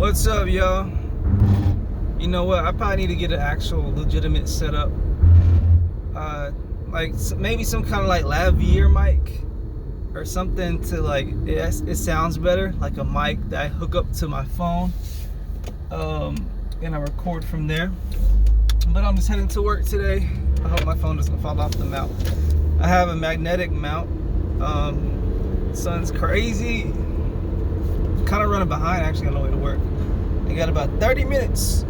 What's up, y'all? You know what? I probably need to get an actual legitimate setup. Like maybe some kind of like lavalier mic or something to like it sounds better, like a mic that I hook up to my phone, and I record from there. But I'm just heading to work today. I hope my phone doesn't fall off the mount. I have a magnetic mount. Sun's crazy. Kind of running behind actually on the way to work. I got about 30 minutes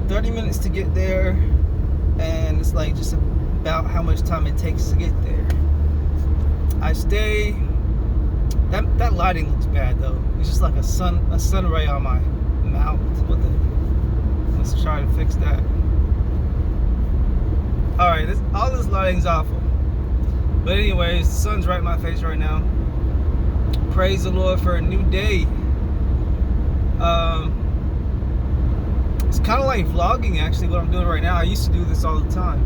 to get there, and it's like just about how much time it takes to get there. I stay. That lighting looks bad though. It's just like a sun ray on my mouth. Let's try to fix that. All right, all this lighting's awful. But anyways, the sun's right in my face right now. Praise the Lord for a new day. It's kind of like vlogging actually, what I'm doing right now. I used to do this all the time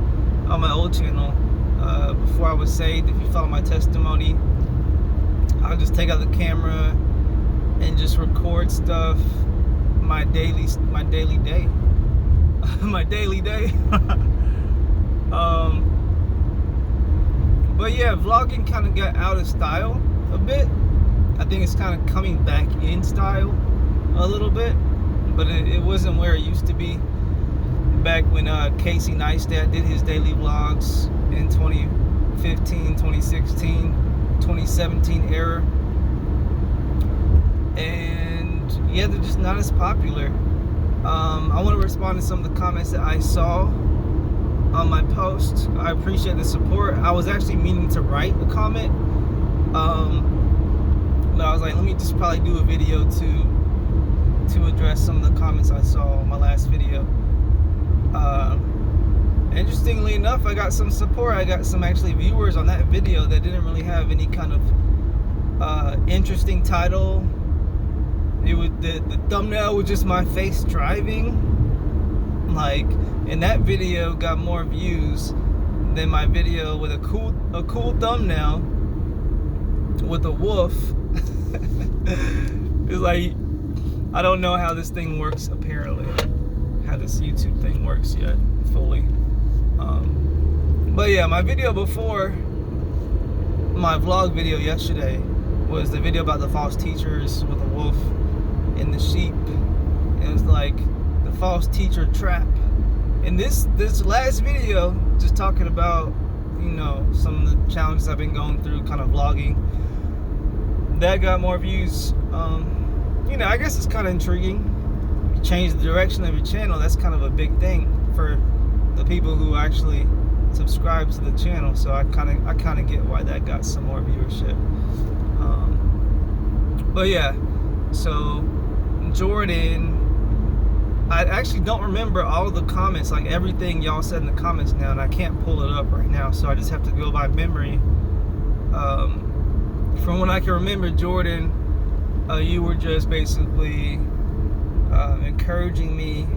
on my old channel before I was saved. If you follow my testimony, I'll just take out the camera and just record stuff, my daily day. My daily day. But yeah, vlogging kind of got out of style a bit. I think it's kind of coming back in style a little bit, but it wasn't where it used to be back when Casey Neistat did his daily vlogs in 2015, 2016, 2017 era. And yeah, they're just not as popular. I want to respond to some of the comments that I saw on my post. I appreciate the support. I was actually meaning to write a comment, but I was like, let me just probably do a video to address some of the comments I saw on my last video. Interestingly enough, I got some support. I got some actually viewers on that video that didn't really have any kind of interesting title. The thumbnail was just my face driving. Like, and that video got more views than my video with a cool thumbnail with a wolf. It's like, I don't know how this thing works, apparently, how this YouTube thing works yet fully. But yeah, my video before my vlog video yesterday was the video about the false teachers with the wolf and the sheep. It was like the false teacher trap. And this last video, just talking about, you know, some of the challenges I've been going through, kind of vlogging, that got more views. You know, I guess it's kind of intriguing. You change the direction of your channel, that's kind of a big thing for the people who actually subscribe to the channel. So I kind of get why that got some more viewership. But yeah, so Jordan, I actually don't remember all the comments, like everything y'all said in the comments now, and I can't pull it up right now, so I just have to go by memory. From what I can remember, Jordan, you were just basically encouraging me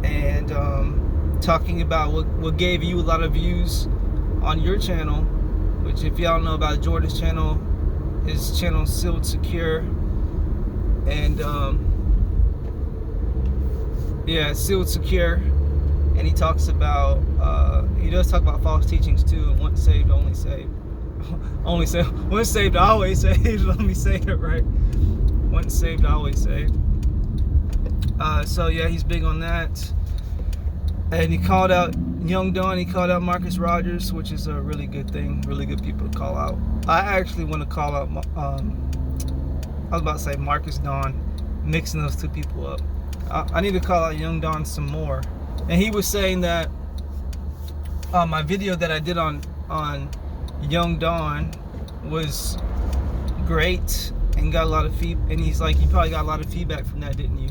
and talking about what gave you a lot of views on your channel, which, if y'all know about Jordan's channel, his channel is Sealed Secure. And yeah, Sealed Secure. And he talks about he does talk about false teachings too, and once saved, only saved. Once saved, always saved. Let me say it right. Once saved, always saved. So yeah, he's big on that. And he called out Young Don. He called out Marcus Rogers, which is a really good thing. Really good people to call out. I actually want to call out. I was about to say Marcus Don, mixing those two people up. I need to call out Young Don some more. And he was saying that my video that I did on Young Don was great and got a lot of feedback. And he's like, you probably got a lot of feedback from that, didn't you?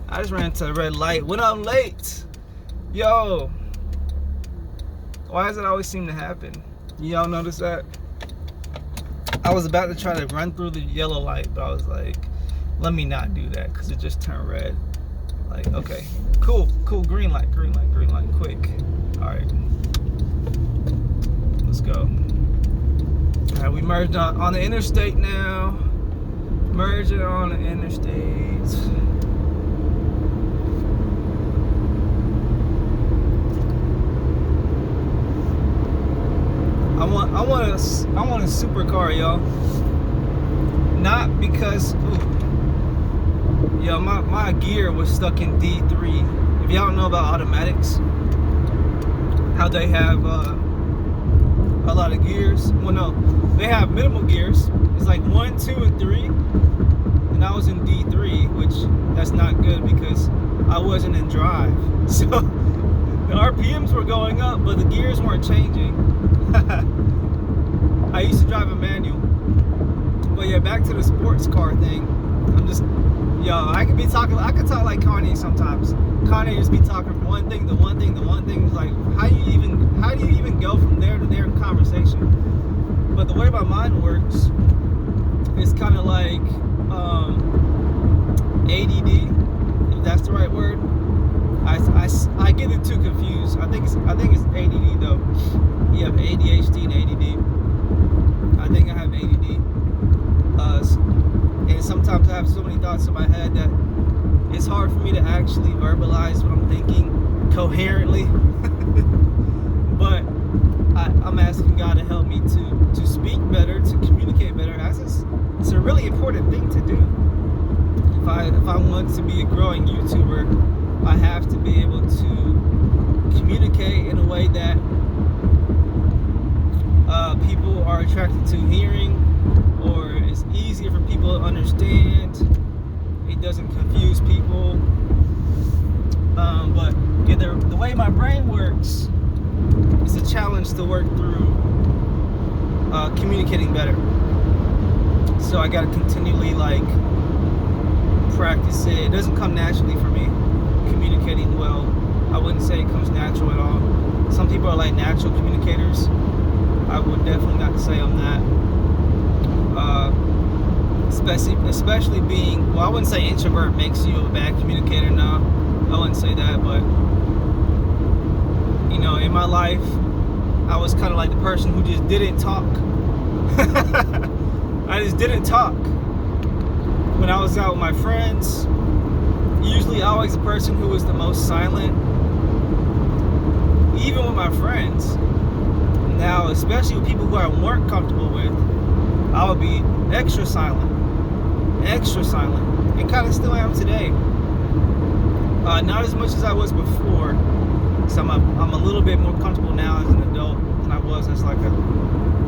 I just ran to a red light when I'm late. Yo, why does it always seem to happen? Y'all notice that? I was about to try to run through the yellow light, but I was like, let me not do that because it just turned red. Like, okay, cool, green light, quick. All right, let's go. All right, we merged on the interstate now. Merging on the interstate. want a supercar, y'all. Not because, yo, my gear was stuck in D3. If y'all don't know about automatics, how they have a lot of gears. Well, no, they have minimal gears. It's like 1, 2, and 3. And I was in D3, which that's not good because I wasn't in drive. So the RPMs were going up, but the gears weren't changing. I used to drive a manual. But yeah, back to the sports car thing. I'm just, I could talk like Kanye sometimes. Kanye just be talking from one thing to one thing to one thing. It's like, how do you even go from there to there in conversation? But the way my mind works is kind of like ADD, if that's the right word. I get it too confused. I think it's ADD though. You have ADHD and ADD. I think I have ADD. And sometimes I have so many thoughts in my head that it's hard for me to actually verbalize what I'm thinking coherently. But I'm asking God to help me to speak better, to communicate better. It's a really important thing to do. If I want to be a growing YouTuber, I have to be able to communicate in a way that people are attracted to hearing, or it's easier for people to understand. It doesn't confuse people. But yeah, the way my brain works, it's a challenge to work through communicating better. So I gotta continually practice it. It doesn't come naturally for me, communicating well. I wouldn't say it comes natural at all. Some people are like natural communicators. I would definitely not say I'm that. Especially being, well, I wouldn't say introvert makes you a bad communicator. No, I wouldn't say that. But in my life, I was kind of like the person who just didn't talk. I just didn't talk. When I was out with my friends, usually always the person who was the most silent, even with my friends. Now, especially with people who I weren't comfortable with, I would be extra silent, and kind of still am today. Not as much as I was before, so I'm a little bit more comfortable now as an adult than I was as like a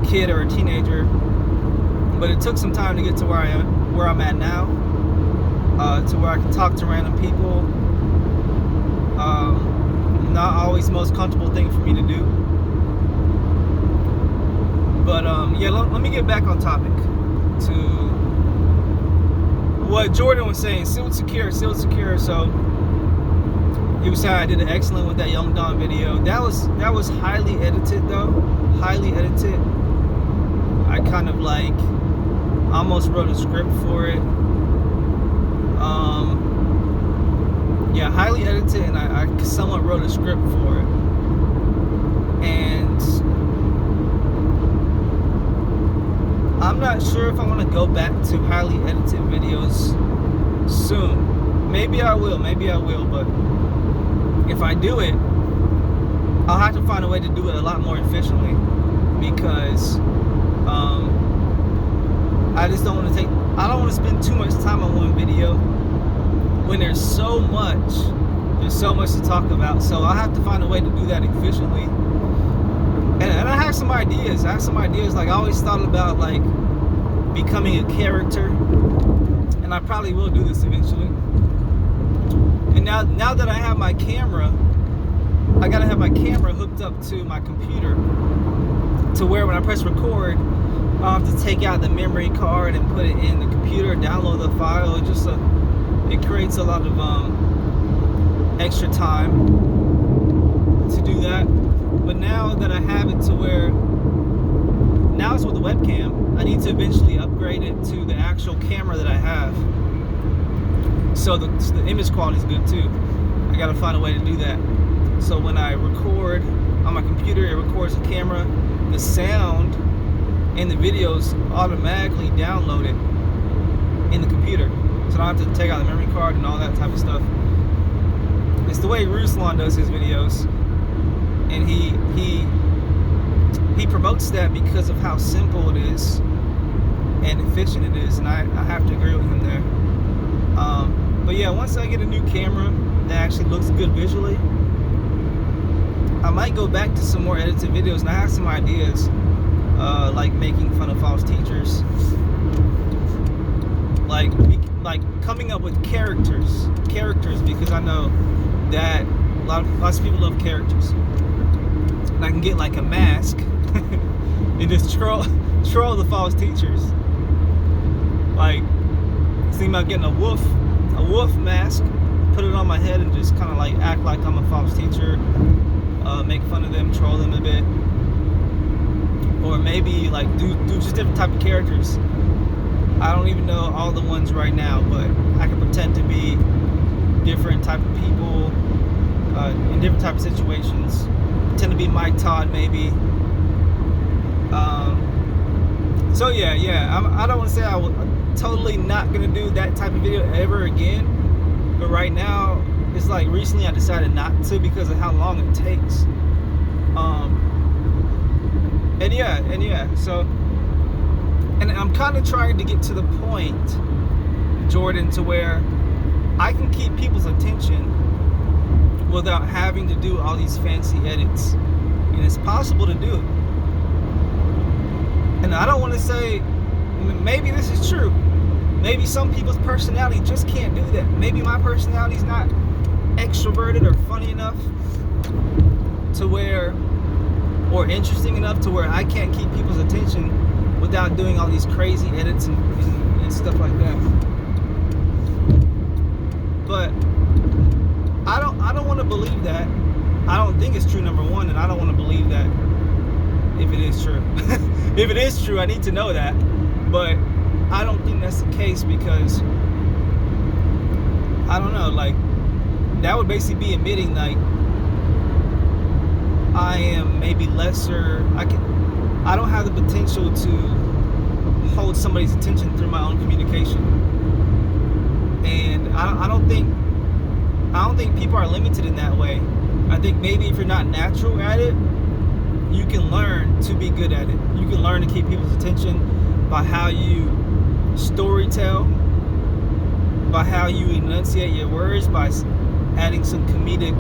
kid or a teenager. But it took some time to get to where I'm at now, to where I can talk to random people. Not always the most comfortable thing for me to do. But let me get back on topic to what Jordan was saying. Sealed secure. So he was saying I did excellent with that Young Don video. That was highly edited though. Highly edited. I kind of almost wrote a script for it. Highly edited, and I somewhat wrote a script for it. And I'm not sure if I want to go back to highly edited videos soon. Maybe I will, but if I do it, I'll have to find a way to do it a lot more efficiently, because I just don't want to spend too much time on one video when there's so much to talk about. So I'll have to find a way to do that efficiently. And I have some ideas. I always thought about becoming a character, and I probably will do this eventually. And now that I have my camera, I gotta have my camera hooked up to my computer, to where when I press record, I'll have to take out the memory card and put it in the computer, download the file. It creates a lot of extra time to do that. But now that I have it to where, now it's with the webcam, I need to eventually upgrade it to the actual camera that I have. So the image quality is good too. I gotta find a way to do that. So when I record on my computer, it records the camera, the sound, and the videos automatically downloaded in the computer. So I don't have to take out the memory card and all that type of stuff. It's the way Ruslan does his videos. And he promotes that because of how simple it is and efficient it is, and I have to agree with him there. But yeah, once I get a new camera that actually looks good visually, I might go back to some more edited videos, and I have some ideas, like making fun of false teachers, like coming up with characters, because I know that lots of people love characters, and I can get like a mask and just troll the false teachers. Like, think about getting a wolf mask, put it on my head, and just kind of like act like I'm a false teacher, make fun of them, troll them a bit, or maybe like do just different type of characters. I don't even know all the ones right now, but I can pretend to be different type of people in different type of situations. Pretend to be Mike Todd, maybe. So yeah. I don't want to say I'm totally not gonna do that type of video ever again, but right now it's like recently I decided not to because of how long it takes. And yeah. So, and I'm kind of trying to get to the point, Jordan, to where I can keep people's attention without having to do all these fancy edits, and it's possible to do it. And I don't want to say, maybe this is true. Maybe some people's personality just can't do that. Maybe my personality's not extroverted or funny enough to where, or interesting enough to where I can't keep people's attention without doing all these crazy edits and stuff like that. But I don't want to believe that. I don't think it's true, number one, and I don't want to believe that if it is true. If it is true, I need to know that. But I don't think that's the case, because I don't know, like, that would basically be admitting like I am maybe lesser. I don't have the potential to hold somebody's attention through my own communication. And I don't think people are limited in that way. I think maybe if you're not natural at it, you can learn to be good at it. You can learn to keep people's attention by how you storytell, by how you enunciate your words, by adding some comedic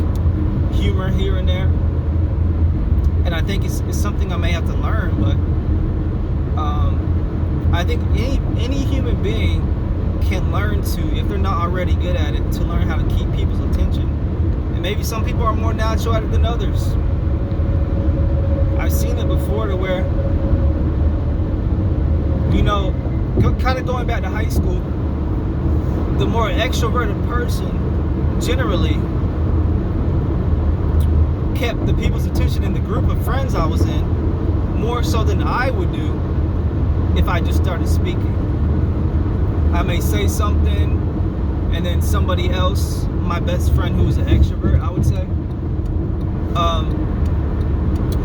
humor here and there. And I think it's something I may have to learn, but I think any human being can learn to, if they're not already good at it, to learn how to keep people's attention. And maybe some people are more natural at it than others. I've seen it before to where, you know, kind of going back to high school, the more extroverted person generally kept the people's attention in the group of friends I was in more so than I would do if I just started speaking. I may say something, and then somebody else, my best friend who was an extrovert, I would say,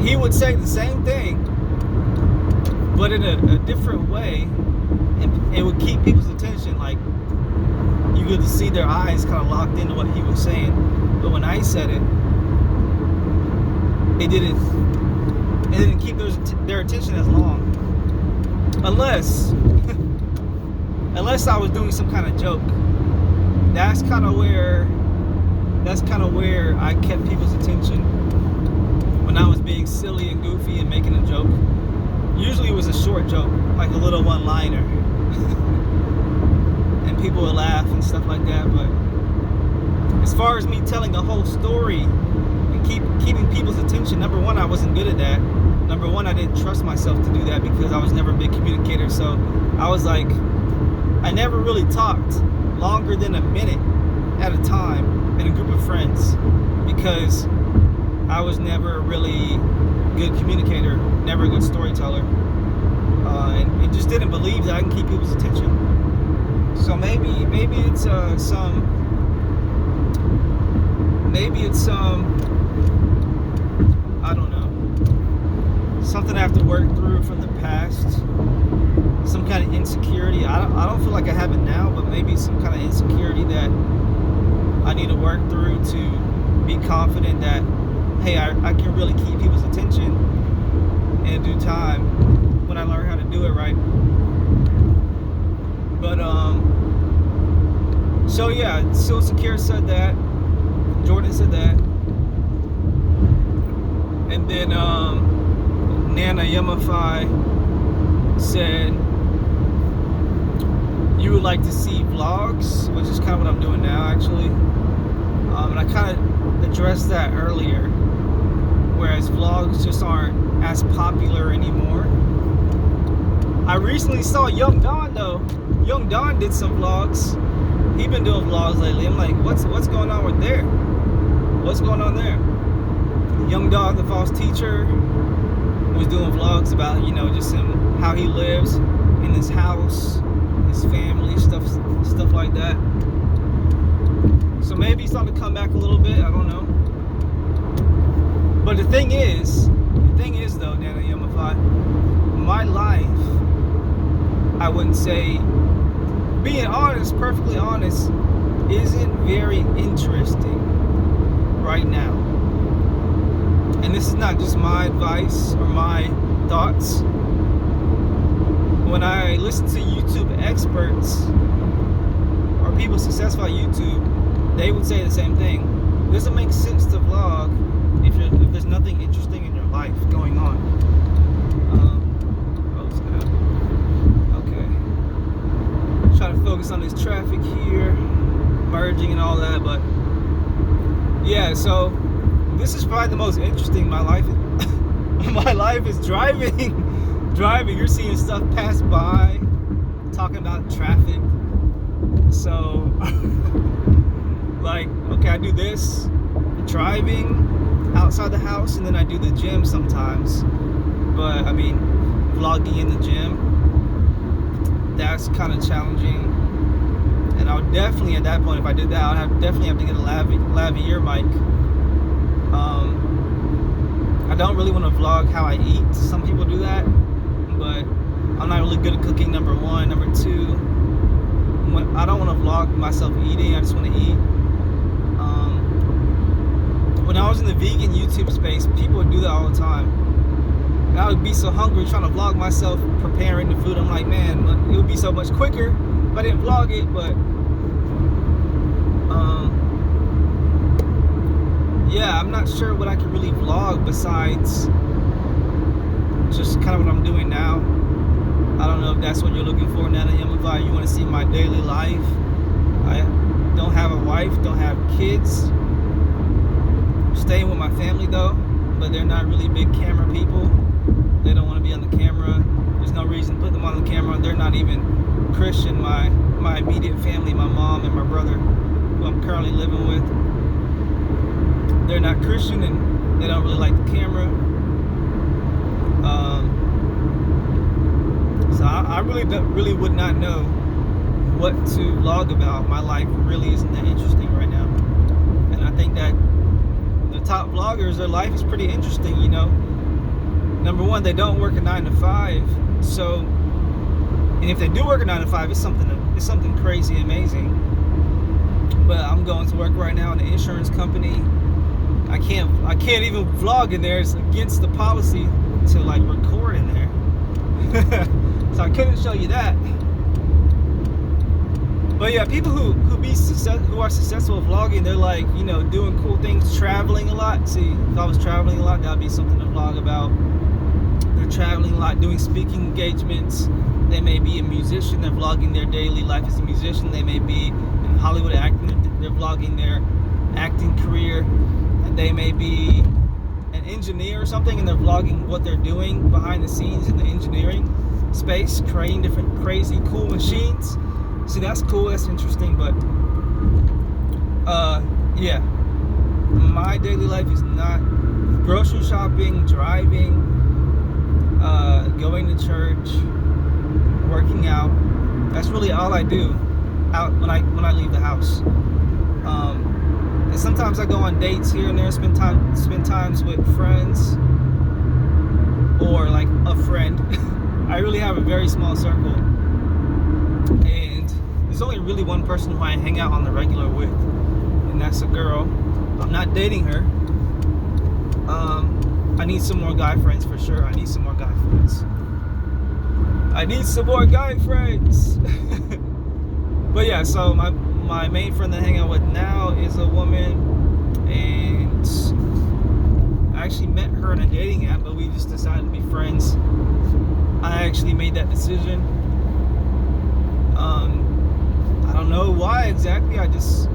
he would say the same thing, but in a different way, and it would keep people's attention. Like, you could see their eyes kind of locked into what he was saying. But when I said it, it didn't keep their attention as long, unless I was doing some kind of joke. That's kind of where I kept people's attention, when I was being silly and goofy and making a joke. Usually it was a short joke, like a little one-liner, and people would laugh and stuff like that. But as far as me telling a whole story and keeping people's attention, number one, I wasn't good at that. Number one, I didn't trust myself to do that because I was never a big communicator. So I was like, I never really talked longer than a minute at a time in a group of friends, because I was never a really good communicator, never a good storyteller, and just didn't believe that I can keep people's attention. So maybe it's some I don't know, something I have to work through from the past, some kind of insecurity. I don't feel like I have it now, but maybe some kind of insecurity that I need to work through to be confident that, hey, I can really keep people's attention, in due time when I learn how to do it right. But so yeah, Seal Secure said that, Jordan said that, and then Nana Yamafai said you would like to see vlogs, which is kind of what I'm doing now actually. And I kind of addressed that earlier, whereas vlogs just aren't as popular anymore. I recently saw Young Don though. Young Don did some vlogs. He been doing vlogs lately. I'm like, what's going on with there? What's going on there? Young Don, the false teacher, was doing vlogs about, you know, just him, how he lives in his house, his family, stuff like that. So maybe he's starting to come back a little bit. I don't know. But the thing is though, Nana Yamafai, my life, I wouldn't say, being honest, perfectly honest, isn't very interesting right now. And this is not just my advice or my thoughts. When I listen to YouTube experts or people successful at YouTube, they would say the same thing. It doesn't make sense to vlog if there's nothing interesting in your life going on. Okay. Trying to focus on this traffic here, merging and all that, but yeah, so this is probably the most interesting my life is driving. You're seeing stuff pass by, talking about traffic. So like, okay, I do this, driving outside the house, and then I do the gym sometimes. But I mean, vlogging in the gym, that's kind of challenging. And I would definitely, at that point, if I did that, I'd definitely have to get a lavalier mic. I don't really want to vlog how I eat. Some people do that, but I'm not really good at cooking, number one. Number two, I don't want to vlog myself eating. I just want to eat. When I was in the vegan YouTube space, people would do that all the time. And I would be so hungry trying to vlog myself preparing the food. I'm like, man, it would be so much quicker if I didn't vlog it. But yeah, I'm not sure what I can really vlog besides just kind of what I'm doing now. I don't know if that's what you're looking for, Nana Yamafai. You want to see my daily life. I don't have a wife, don't have kids. Staying with my family though, but they're not really big camera people. They don't want to be on the camera. There's no reason to put them on the camera. They're not even Christian. My immediate family, my mom and my brother, who I'm currently living with, they're not Christian and they don't really like the camera. So I really would not know what to vlog about. My life really isn't that interesting right now, and I think that the top vloggers, their life is pretty interesting. You know, number one, they don't work a 9 to 5. So, and if they do work a 9 to 5, it's something crazy, amazing. But I'm going to work right now in an insurance company. I can't even vlog in there. It's against the policy to like record in there. So I couldn't show you that. But yeah, people who are successful at vlogging, they're like, you know, doing cool things, traveling a lot. See, if I was traveling a lot, that'd be something to vlog about. They're traveling a lot, doing speaking engagements. They may be a musician, they're vlogging their daily life as a musician. They may be in Hollywood acting, they're vlogging their acting career. They may be an engineer or something, and they're vlogging what they're doing behind the scenes in the engineering space, creating different crazy cool machines. See, that's cool, that's interesting. But yeah, my daily life is not grocery shopping, driving, going to church, working out. That's really all I do out when I leave the house. And sometimes I go on dates here and there, spend times with friends or like a friend. I really have a very small circle, and there's only really one person who I hang out on the regular with, and that's a girl. I'm not dating her. I I need some more guy friends for sure. I need some more guy friends. I need some more guy friends. But yeah, so my main friend that I hang out with now is a woman, and I actually met her in a dating app, but we just decided to be friends. I actually made that decision. I don't know why exactly. I just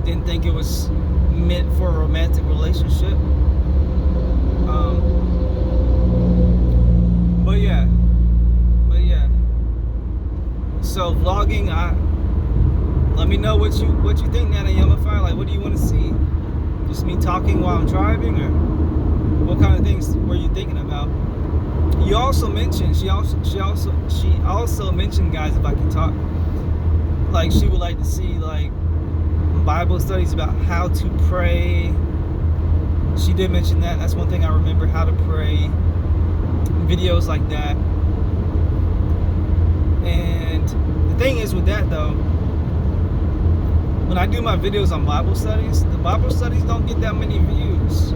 didn't think it was meant for a romantic relationship. But yeah. So vlogging, let me know what you think, Nana Yamafai. Like, what do you want to see? Just me talking while I'm driving, or what kind of things were you thinking about? You also mentioned she also mentioned, guys, if I can talk, like she would like to see like Bible studies about how to pray. She did mention that. That's one thing I remember, how to pray, videos like that. And the thing is with that though, when I do my videos on Bible studies, the Bible studies don't get that many views.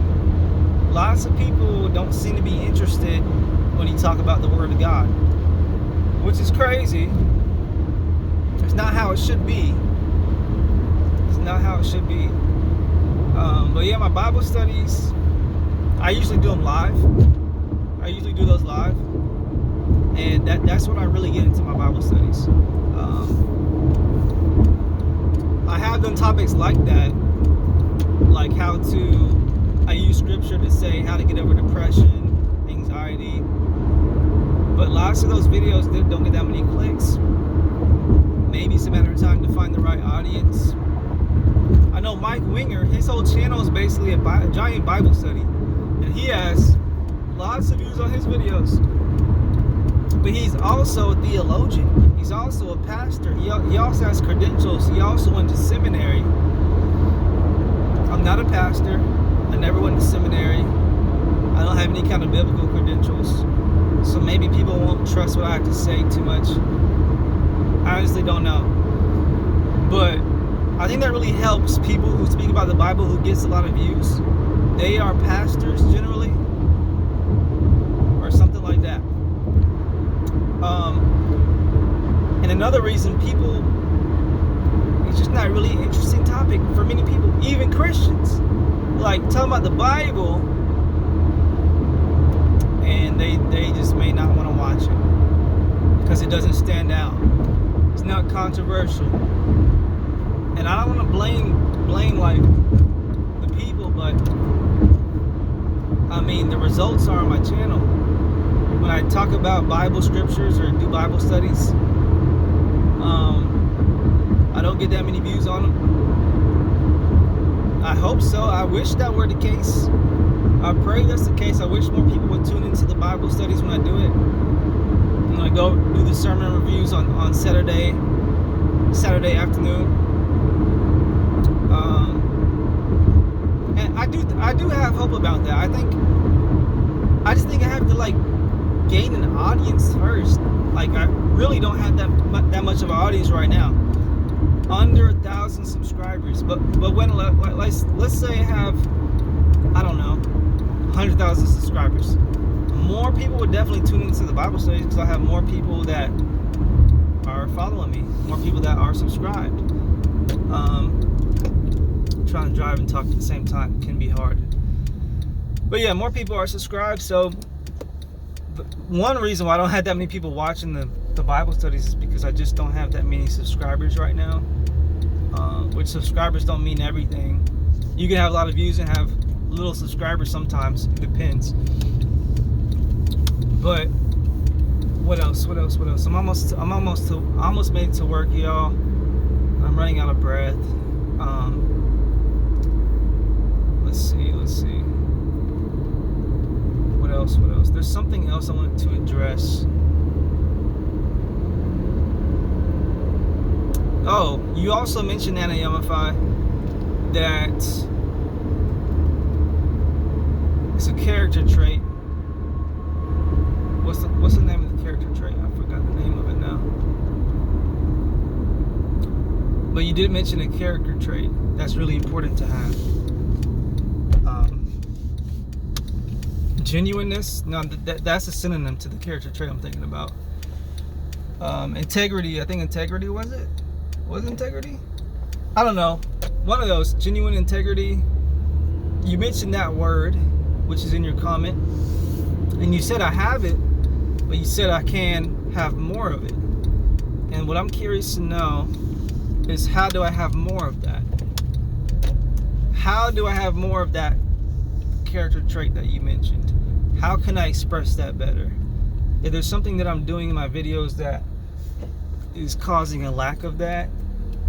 Lots of people don't seem to be interested when you talk about the Word of God, which is crazy. It's not how it should be. It's not how it should be. But yeah, my Bible studies, I usually do them live. I usually do those live. And that's when I really get into my Bible studies. I have done topics like that, like I use scripture to say how to get over depression, anxiety. But lots of those videos don't get that many clicks. Maybe it's a matter of time to find the right audience. I know Mike Winger, his whole channel is basically a giant Bible study. And he has lots of views on his videos. But he's also a theologian. He's also a pastor. He also has credentials. He also went to seminary. I'm not a pastor. I never went to seminary. I don't have any kind of biblical credentials. So maybe people won't trust what I have to say too much. I honestly don't know. But I think that really helps people who speak about the Bible, who gets a lot of views. They are pastors generally, or something like that. And another reason it's just not really an interesting topic for many people, even Christians. Like, talking about the Bible, and they just may not want to watch it because it doesn't stand out. It's not controversial. And I don't want to blame like the people, but I mean, the results are on my channel. When I talk about Bible scriptures or do Bible studies, I don't get that many views on them. I hope so. I wish that were the case. I pray that's the case. I wish more people would tune into the Bible studies when I do it. I'm going to go do the sermon reviews on Saturday afternoon. And I do have hope about that. I just think I have to like gain an audience first. Like, I really don't have that much of an audience right now. Under 1,000 subscribers. But when let's say I have, I don't know, 100,000 subscribers, more people would definitely tune into the Bible studies because I have more people that are following me, more people that are subscribed. Trying to drive and talk at the same time can be hard. But yeah, more people are subscribed. So one reason why I don't have that many people watching the Bible studies is because I just don't have that many subscribers right now. Which subscribers don't mean everything. You can have a lot of views and have little subscribers sometimes. It depends. But what else? I'm almost made it to work, y'all. I'm running out of breath. Let's see. What else? There's something else I wanted to address. Oh, you also mentioned, Nana Yamafai, that it's a character trait. What's the name of the character trait? I forgot the name of it now. But you did mention a character trait that's really important to have. Genuineness. No, that's a synonym to the character trait I'm thinking about. Integrity. I think integrity was it? Was it integrity? I don't know. One of those. Genuine integrity. You mentioned that word, which is in your comment, and you said I have it, but you said I can have more of it. And what I'm curious to know is, how do I have more of that? How do I have more of that character trait that you mentioned? How can I express that better? If there's something that I'm doing in my videos that is causing a lack of that,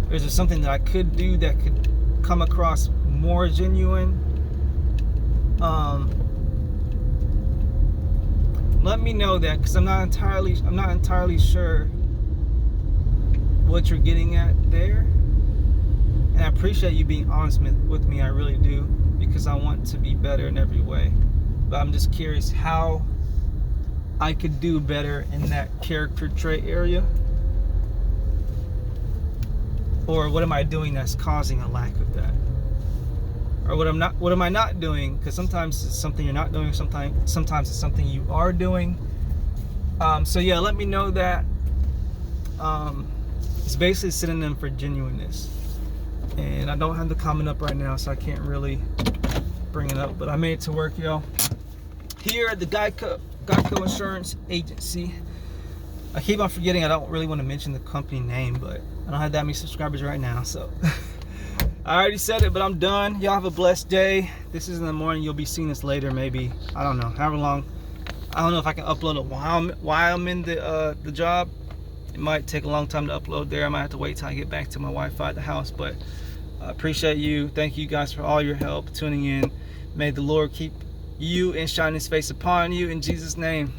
or is there something that I could do that could come across more genuine? Let me know that, because I'm not entirely sure what you're getting at there. And I appreciate you being honest with me. I really do, because I want to be better in every way. But I'm just curious how I could do better in that character trait area. Or what am I doing that's causing a lack of that? Or what am I not doing? Because sometimes it's something you're not doing, sometimes it's something you are doing. So yeah, let me know that. It's basically a synonym for genuineness. And I don't have the comment up right now, so I can't really bring it up, but I made it to work, y'all. Here at the Geico Insurance Agency. I keep on forgetting I don't really want to mention the company name, but I don't have that many subscribers right now, so I already said it, but I'm done. Y'all have a blessed day. This is in the morning. You'll be seeing this later, maybe. I don't know, however long. I don't know if I can upload it while I'm in the job. It might take a long time to upload there. I might have to wait till I get back to my Wi-Fi at the house, but I appreciate you. Thank you guys for all your help tuning in. May the Lord keep you and shine his face upon you in Jesus' name.